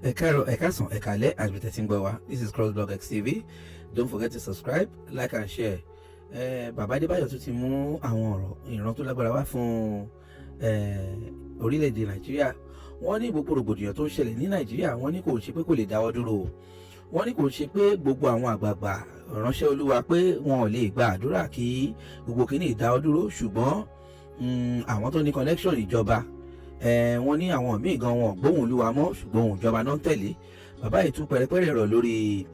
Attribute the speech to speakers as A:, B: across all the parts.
A: Ekaro, Ekason, Ekale, as we this is CROSSBLOGXTV. Don't forget to subscribe, like and share. Bàbá Adebayo tún ti mú àwọn ọ̀rọ̀ ìran tó lágbára wá fún orílẹ̀-èdè Nàìjíríà. Wọ́n ní gbogbo rògbòdìyàn tó ń ṣẹlẹ̀ ní Nàìjíríà, wọ́n ní kò ṣe pé kò lè dáwọ́ dúró. Wọ́n ní kò ṣe pé gbogbo àwọn àgbààgbà ránṣẹ́ Olúwa pé wọn ò lè gba àdúrà kí gbogbo kìíní ìdáwọ́ dúró, ṣùgbọ́n àwọn tó ní connection ìjọba wọ́n ní àwọn míì gan wọn gbóhùn Olúwa mọ́, ṣùgbọ́n òun ìjọba náà ń tẹ̀lé. Bàbá yìí tún pẹ̀rẹ̀pẹ̀rẹ̀ rọ̀ lórí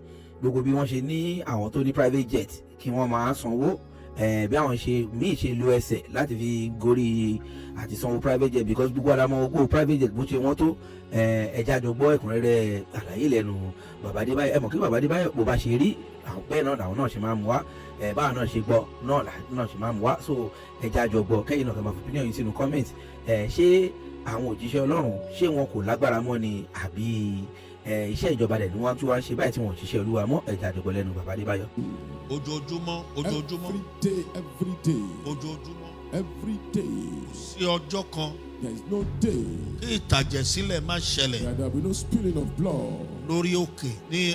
A: gbogbo bí wọ́n ṣe ní àwọn tó ní private jet kí wọ́n máa sanwó, bí àwọn míì ṣe lo ẹsẹ̀ láti fi gorí àti sanwó private jet, because gbogbo àdámọ́ owó private jet bó ṣe wọ́n tó. Ẹja jọ gbọ́ ẹ̀kúnrẹ́rẹ́ àlàyé lẹ́nu Bàbá Adebayo. Ẹ mọ̀ kí Bàbá Adebayo bó bá ṣe rí bẹ́ẹ̀ náà làwọn náà ṣe máa mú wá, báwọn náà ṣe gbọ́ náà ṣe máa mú wá. So ẹja jọ gbọ́, kẹ́yìn náà kẹ́ máa fi opinion yìí sínú comment. Ṣé àwọn òjíṣẹ́ Ọlọ́run ṣé wọn kò lágbára mọ́ ni, àbí iṣẹ́ ìjọba rẹ̀ ni wọ́n tún wá ń ṣe báyìí tí wọ́n ṣiṣẹ́ Olúwa mọ́? Ẹja jọ gbọ́ lẹ́nu Bàbá Adebayo.
B: Ojoojúmọ́
C: every day
B: ojoojúmọ́
C: every day.
B: sí ọjọ́ kan
C: There is no day
B: kí ìtàjẹ̀sílẹ̀ má ṣẹlẹ̀
C: that there will be no spilling of blood
B: lórí òkè ní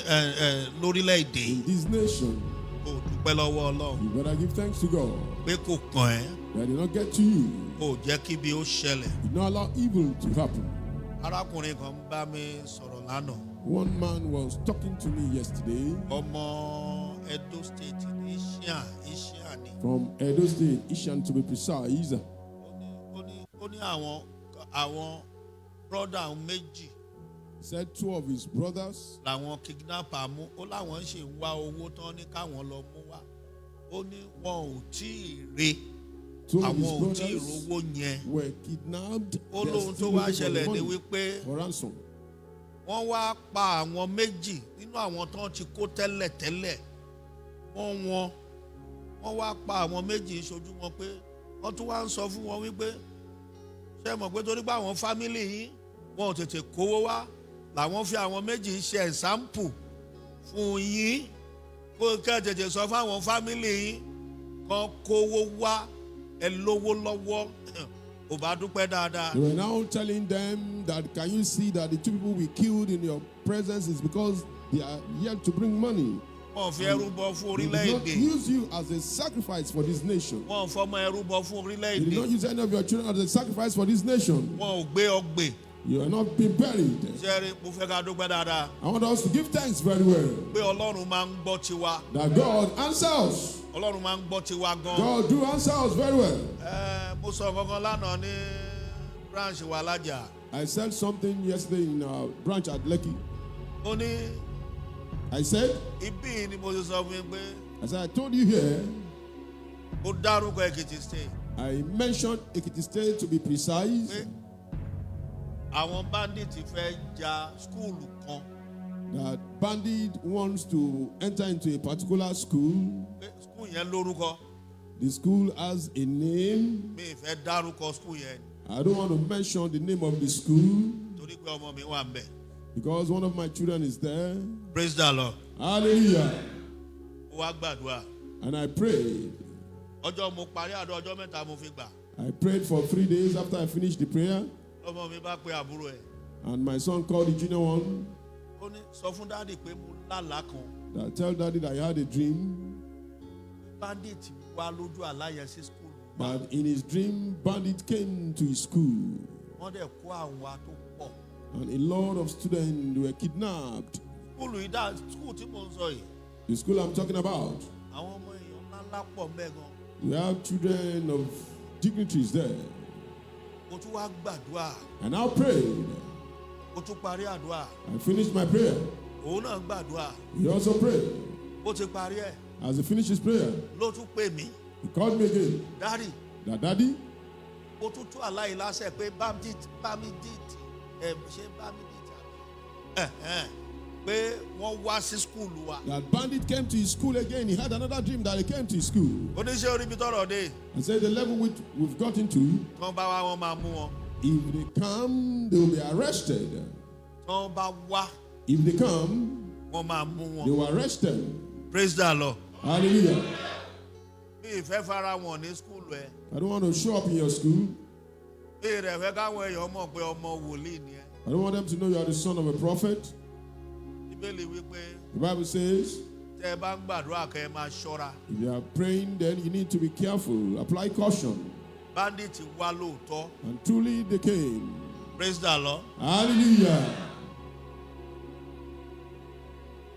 B: lórílẹ̀‐èdè.
C: in this nation.
B: Kò dúpẹ́ lọ́wọ́ Ọlọ́run
C: You better give thanks to God
B: pé kò kàn ẹ́,
C: that did not get to you.
B: kò jẹ́ kí ibi ó ṣẹlẹ̀.
C: Did not allow evil to happen.
B: Arákùnrin kan bá mi sọ̀rọ̀ lánàá.
C: One man was talking to me yesterday
B: Ọmọ Edo State ní Isian ni.
C: from Edo State, Ishan to be precise.
B: Ó ní àwọn brọ́dà méjì
C: He said two of his brothers
B: làwọn kidnapper mú. Ó láwọn ṣe ń wá owó tán ní káwọn lọ mú wá. Ó ní wọn ò tí ì re,
C: two of
B: àwọn
C: his
B: ò tí ì
C: brothers
B: rówó yẹn.
C: were kidnapped.
B: Ó
C: They are
B: lóhun tó
C: still
B: wá
C: looking for
B: ṣẹlẹ̀
C: the
B: ní
C: money
B: wípé
C: for ransom.
B: wọ́n wá pa àwọn méjì nínú àwọn tán ti kó tẹ́lẹ̀tẹ́lẹ̀. Wọ́n wá pa àwọn méjì ṣojú wọn pé wọ́n tún wá ń sọ fún wọn wípé ṣé mọ̀ pé torí pé àwọn fámìlì yín wọn ò tètè kówó wá làwọn fi àwọn méjì ṣe ẹ̀sáǹpù fún yín kó kẹ́ tètè sọ fáwọn fámìlì yín kan kówó wá ẹ lówó lọ́wọ́. Ò bá dúpẹ́ dáadáa.
C: They were now telling them that, can you see that the two people we killed in your presence is because they are yet to bring money.
B: Wọ́n fi ẹrú bọ fún
C: They did not
B: orílẹ̀-èdè.
C: use you as a sacrifice for this nation.
B: Wọ́n fọmọ ẹrú bọ fún
C: They did not
B: orílẹ̀-èdè.
C: use any of your children as a sacrifice for this nation.
B: Wọ́n ò gbé ọgbẹ́.
C: You are not being buried.
B: Ṣẹ́rí mo fẹ́ ká dúpẹ́ dáadáa
C: I want us to give thanks very well
B: pé Ọlọ́run máa ń gbọ́ tiwa.
C: that God answers.
B: Ọlọ́run máa ń gbọ́ tiwa gan.
C: God do answer us very well.
B: Mo sọ kankan lánàá ní branch wa lájà.
C: I said something yesterday in our branch at Lekki.
B: Ó ní
C: I said,
B: ibí ni mo ti sọ fún yín pé
C: as I told you here,
B: ó dárúkọ Èkìtì state
C: I mentioned Ekiti State to be precise.
B: pé àwọn bandit fẹ́ ja skúùlù kan.
C: That bandit wants to enter into a particular school.
B: Pé skúùlù yẹn lórúkọ.
C: The school has a name.
B: Mi ì fẹ́ dárúkọ skúùlù yẹn
C: I don't want to mention the name of the school
B: torí pé ọmọ mi wà ń bẹ̀.
C: because one of my children is there.
B: Praise the Lord.
C: Hallelujah.
B: Ó wá gbàdúrà.
C: And I prayed.
B: Ọjọ́ mo parí àdó ọjọ́ mẹ́ta mo fi gbà.
C: I prayed for 3 days after I finished the prayer.
B: Ọmọ mi bá pe àbúrò ẹ̀.
C: And my son called the junior one.
B: Ó ní sọ fún dáàdì pé mo lálàá kan.
C: That tell daddy that I had a dream.
B: Bandit wá lójú àlá yẹn sí skúùlù.
C: But in his dream, bandit came to his school.
B: Wọ́n dẹ̀ kó àwọn wa tó pọ̀.
C: And a lot of students were kidnapped.
B: Skúùlù yìí dá skúùlù tí mo ń sọ yìí.
C: The school I'm talking about.
B: Àwọn ọmọ èèyàn ńláńlá pọ̀ ń bẹ̀ gan.
C: We have children of dignitaries there.
B: Mo tún wá gbàdúrà.
C: And I prayed.
B: Mo tún parí àdúrà.
C: I finished my prayer.
B: Òun náà gbàdúrà.
C: He also prayed.
B: Ó ti parí ẹ̀.
C: As he finished his prayer,
B: Ló tún pè mí.
C: he called me again.
B: Dáàdì,
C: That daddy,
B: ó tún tún àlá yìí láṣẹ pé bámidìtì ṣé bámidìtì àbí pé wọ́n wá sí skúùlù wa.
C: that bandit came to his school again. He had another dream that he came to his school.
B: Oníṣẹ́ orí mi tọrọ dé.
C: And said the level which we've gotten to,
B: Wọ́n bá wá wọn máa mú wọn.
C: if they come, they will be arrested.
B: Wọ́n bá wá
C: If they come,
B: wọ́n máa mú
C: they
B: wọn.
C: will arrest them.
B: Praise the Lord.
C: Hallelujah.
B: Mi ìfẹ́ fara wọn ní skúùlù ẹ̀.
C: I don't want to show up in your school.
B: Mi rẹ̀ fẹ́ káwọn èèyàn mọ̀ pé ọmọ wòlíì ni ẹ.
C: I don't want them to know you are the son of a prophet.
B: Bíbélì wípé
C: The Bible says,
B: tẹ́ ẹ bá ń gbàdúrà kẹ́ ẹ máa ṣọ́ra.
C: if you are praying, then you need to be careful. Apply caution.
B: Bandits wá lóòótọ́.
C: And truly they came.
B: Praise the Lord.
C: Hallelujah.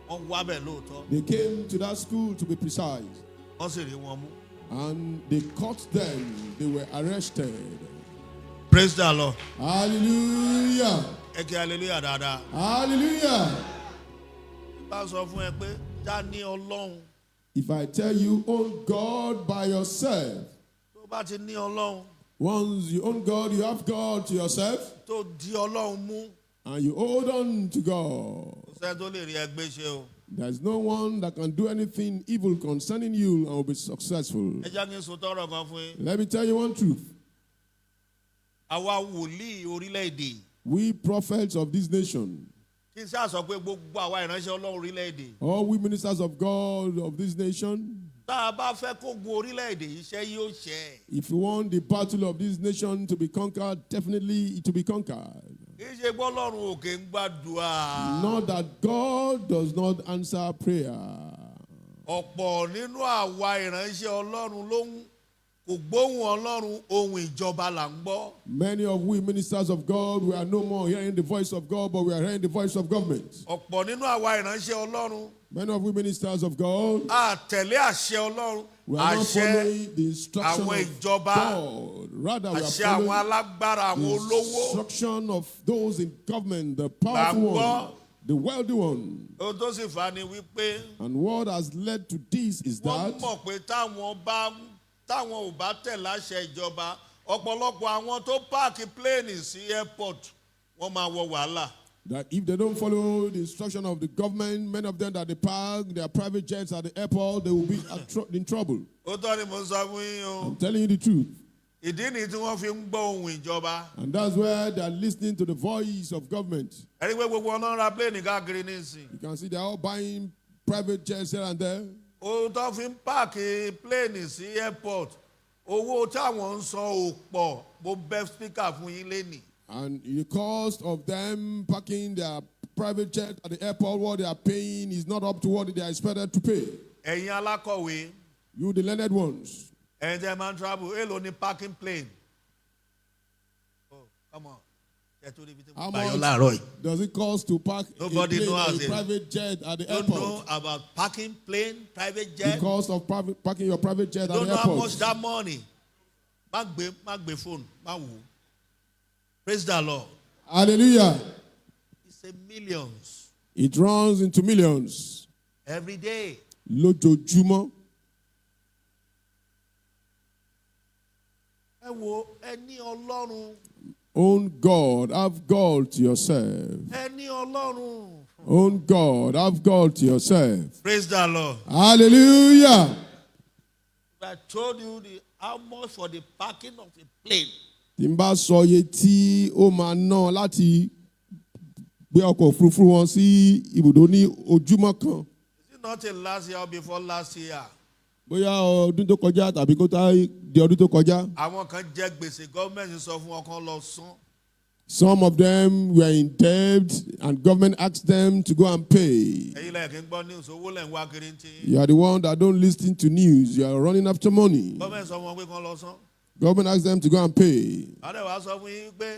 B: Wọ́n wá bẹ̀ lóòótọ́.
C: They came to that school, to be precise.
B: Wọ́n sì rí wọn mú.
C: And they caught them. They were arrested.
B: Praise the Lord.
C: Hallelujah.
B: Ẹ kí hallelujah dáadáa.
C: Hallelujah.
B: Bá sọ fún ẹ pé já ní Ọlọ́run.
C: If I tell you, own God by yourself,
B: Tó bá ti ní Ọlọ́run.
C: once you own God, you have God to yourself,
B: Tó di Ọlọ́run mú.
C: and you hold on to God.
B: Kò sẹ́ni tó lè rí ẹgbẹ́ ṣe o.
C: There's no one that can do anything evil concerning you and will be successful.
B: Ẹ jẹ́ kí n sọ tọrọ kan fún yín.
C: Let me tell you one truth.
B: Àwa wòlíì orílẹ̀-èdè.
C: We prophets of this nation,
B: Kí n ṣáà sọ pé gbogbo àwa ìránṣẹ́ Ọlọ́run orílẹ̀-èdè.
C: all we ministers of God of this nation,
B: Tá a bá fẹ́ kó gun orílẹ̀-èdè iṣẹ́ yóò ṣẹ.
C: if you want the battle of this nation to be conquered, definitely it will be conquered.
B: Kì í ṣe pé Ọlọ́run òkè ń gbàdúrà.
C: Not that God does not answer prayer.
B: Ọ̀pọ̀ nínú àwa ìránṣẹ́ Ọlọ́run ló ń kò gbóhùn Ọlọ́run, ohun ìjọba là ń gbọ́.
C: Many of we ministers of God, we are no more hearing the voice of God, but we are hearing the voice of government.
B: Ọ̀pọ̀ nínú àwa ìránṣẹ́ Ọlọ́run
C: Many of we ministers of God,
B: a tẹ̀lé àṣẹ Ọlọ́run,
C: we are not
B: àṣẹ
C: following the instruction
B: àwọn
C: of
B: ìjọba,
C: God. Rather, we are
B: àṣẹ àwọn
C: following
B: alágbára, àwọn
C: the
B: olówó.
C: instruction of those in government, the powerful one, the wealthy one.
B: Ohun tó sì fà á ni wípé
C: And what has led to this is
B: wọ́n
C: that
B: mọ̀ pé táwọn ò bá tẹ̀lé àṣẹ ìjọba, ọ̀pọ̀lọpọ̀ àwọn tó páàkì pléènì sí airport wọ́n máa wọ wàhálà.
C: that if they don't follow the instruction of the government, many of them that they park their private jets at the airport, they will be in trouble.
B: Ó tọ́ ni mo sọ fún yín o.
C: I'm telling you the truth.
B: Ìdí nìyí tí wọ́n fi ń gbọ́ ohùn ìjọba.
C: And that's where they are listening to the voice of government.
B: Ẹni pé gbogbo ọ̀nà ra pléènì káàkiri nísìn.
C: You can see they are all buying private jets here and there.
B: Ohun tó fi ń páàkì pléènì sí airport, owó táwọn ń san ò pọ̀, mo bẹ́ spíkà fún yín lénìí.
C: And the cost of them parking their private jet at the airport, what they are paying is not up to what they are expected to pay.
B: Ẹ̀yin alákọ̀wé,
C: You, the learned ones,
B: ẹ̀yin tẹ́ máa ń travel, èló ni parking plane? Oh, come on.
C: how much does it cost to park
B: Nobody
C: a, plane,
B: knows
C: a
B: it.
C: private jet at the
B: Don't
C: airport?
B: know about parking plane, private
C: The
B: jet.
C: cost of parking your private jet at
B: Don't
C: the
B: know how
C: airport.
B: much that money. Má gbé phone, má wò. Praise the Lord.
C: Hallelujah.
B: It's a millions
C: It runs into millions.
B: every day.
C: Lójoojúmọ́.
B: Ẹ wo, ẹ ní Ọlọ́run.
C: Own God, have God to yourself.
B: Ẹ ní Ọlọ́run.
C: Own God, have God to yourself.
B: Praise the Lord.
C: Hallelujah.
B: I told you how much for the parking of a plane.
C: Tí n bá sọ iye tí ó máa ná láti gbé ọkọ̀ òfurufú wọn sí ibùdó ní ojúmọ́ kan.
B: Is it not in last year or before last year?
C: Bóyá ọdún tó kọjá tàbí kó tá di ọdún tó kọjá.
B: Àwọn kan jẹ gbèsè, gọ́ọ̀mẹ̀ntì sọ fún wọn kán lọ san.
C: Some of them were in debt and government asked them to go and pay.
B: Ẹ̀yin lẹ́yìn kí n gbọ́ news, owó lẹ̀ ń wá kiri ń tí.
C: You are the one that don't listen to news. You are running after money.
B: Gọ́ọ̀mẹ̀ntì sọ fún wọn pé kán lọ san.
C: Government asked them to go and pay.
B: Àdéhùn sọ fún yín pé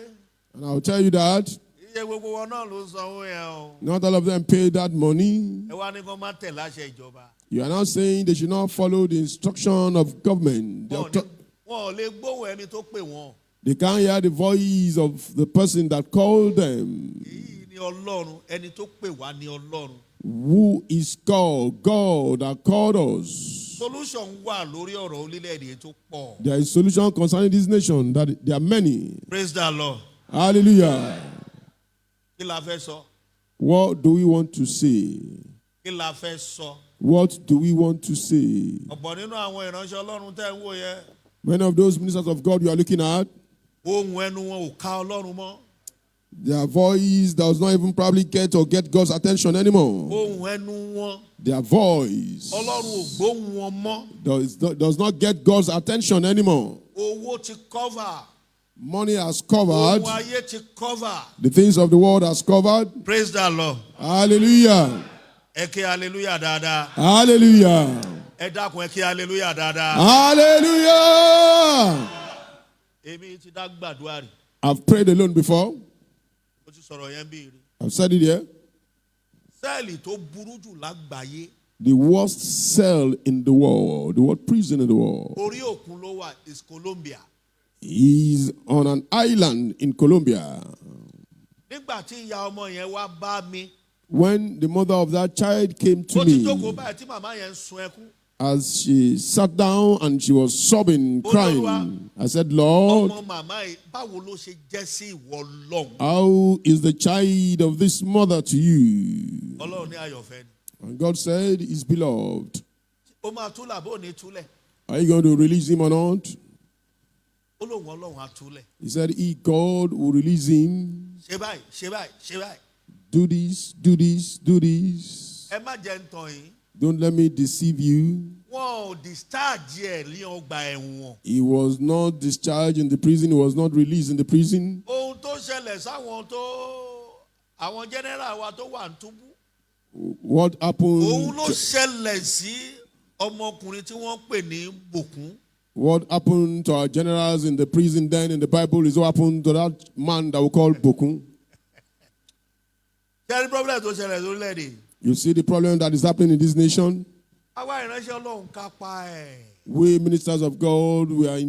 C: And I'll tell you that
B: iye gbogbo wọn náà ló sanwó yẹn o.
C: not all of them paid that money.
B: Ẹ wá ní kán má tẹ̀lé àṣẹ ìjọba.
C: You are now saying they should not follow the instruction of government.
B: Wọn ò lè gbóhùn ẹni tó pè wọ́n.
C: They can't hear the voice of the person that called them.
B: Èyí ni Ọlọ́run, ẹni tó pè wá ní Ọlọ́run.
C: Who is called? God that called us.
B: Solution wà lórí ọ̀rọ̀ orílẹ̀-èdè tó pọ̀.
C: There is solution concerning this nation. That there are many.
B: Praise the Lord.
C: Hallelujah.
B: Kí la fẹ́ sọ?
C: What do we want to say?
B: Kí la fẹ́ sọ?
C: What do we want to say?
B: Ọ̀pọ̀ nínú àwọn ìránṣẹ́ Ọlọ́run tẹ́ ń wò yẹn.
C: Many of those ministers of God you are looking at,
B: Ohun ẹnu wọn ò ká Ọlọ́run mọ́.
C: their voice does not even probably get God's attention anymore.
B: Ohun ẹnu wọn.
C: Their voice
B: Ọlọ́run ò gbóhùn wọn mọ́.
C: does not get God's attention anymore.
B: Owó ti cover.
C: Money has covered.
B: Ohun ayé ti cover.
C: The things of the world has covered.
B: Praise the Lord.
C: Hallelujah.
B: Ẹ ké hallelujah dáadáa.
C: Hallelujah.
B: Ẹ dákun ẹ ké hallelujah dáadáa.
C: Hallelujah.
B: Èmi ti dá gbàdúrà rí.
C: I've prayed alone before.
B: Mo ti sọ̀rọ̀ yẹn bí rí.
C: I've said it here.
B: Sẹ́ẹ̀lì tó burú jù lágbàáyé.
C: The worst cell in the world, the worst prison in the world,
B: Orí òkun ló wà is Colombia.
C: is on an island in Colombia.
B: Nígbà tí ìyá ọmọ yẹn wá bá mi.
C: When the mother of that child came to
B: Ó ti
C: me,
B: jókòó báyìí tí màmá yẹn ń sun ẹkún.
C: as she sat down and she was sobbing, crying, I said, Lord,
B: Ọmọ màmá yìí báwo ló ṣe jẹ́ sí ìwọ Ọlọ́run?
C: how is the child of this mother to you?
B: Ọlọ́run ní àyọ̀fẹ́ ni.
C: And God said, He's beloved.
B: Ó máa túlẹ̀ àbó ní túlẹ̀.
C: Are you going to release him or not?
B: Ó lóun Ọlọ́run á túlẹ̀.
C: He said, God will release him.
B: Ṣé báyìí, ṣé báyìí, ṣé báyìí.
C: Do this, do this, do this.
B: Ẹ má jẹ́ ń tàn yín.
C: Don't let me deceive you.
B: Wọ́n ò discharge ẹ̀ ní ọgbà ẹ̀wọ̀n.
C: He was not discharged in the prison. He was not released in the prison.
B: Ohun tó ṣẹlẹ̀ sáwọn àwọn general wa tó wà ní túbú.
C: What happened?
B: Òun ló ṣẹlẹ̀ sí ọmọkùnrin tí wọ́n pè ní Bòkún.
C: What happened to our generals in the prison then in the Bible is what happened to that man that we call Bokun.
B: Ṣé problem tó ṣẹlẹ̀ lórílẹ̀-èdè?
C: You see the problem that is happening in this nation?
B: Àwa ìránṣẹ́ Ọlọ́run kápá ẹ̀.
C: We ministers of God, we are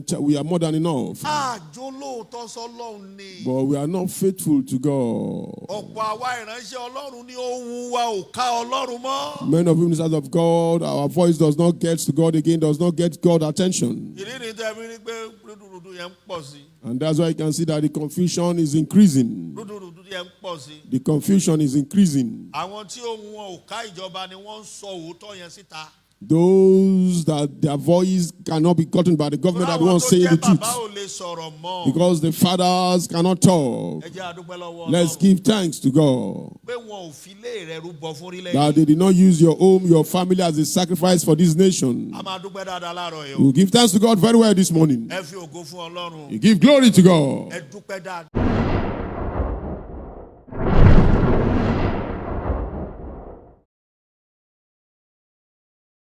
C: more than enough.
B: Àjò lóòótọ́ sọ́lọ́run ni.
C: But we are not faithful to God.
B: Ọ̀pọ̀ àwa ìránṣẹ́ Ọlọ́run ní ohùn wa ò ká Ọlọ́run mọ́.
C: Many of ministers of God, our voice does not get to God again, does not get God's attention.
B: Ìdí ni tẹ̀mí ní pé rúdurùdu yẹn ń pọ̀ sí.
C: And that's why you can see that the confusion is increasing.
B: Rúdurùdu yẹn ń pọ̀ sí.
C: The confusion is increasing.
B: Àwọn tí ohùn wọn ò ká ìjọba ni wọ́n ń sọ òótọ́ yẹn síta.
C: Those that their voice cannot be gotten by the government that won't say the truth. Because the fathers cannot talk. Let's give thanks to God that they did not use your home, your family as a sacrifice for this nation. We give thanks to God very well this morning. You give glory to God.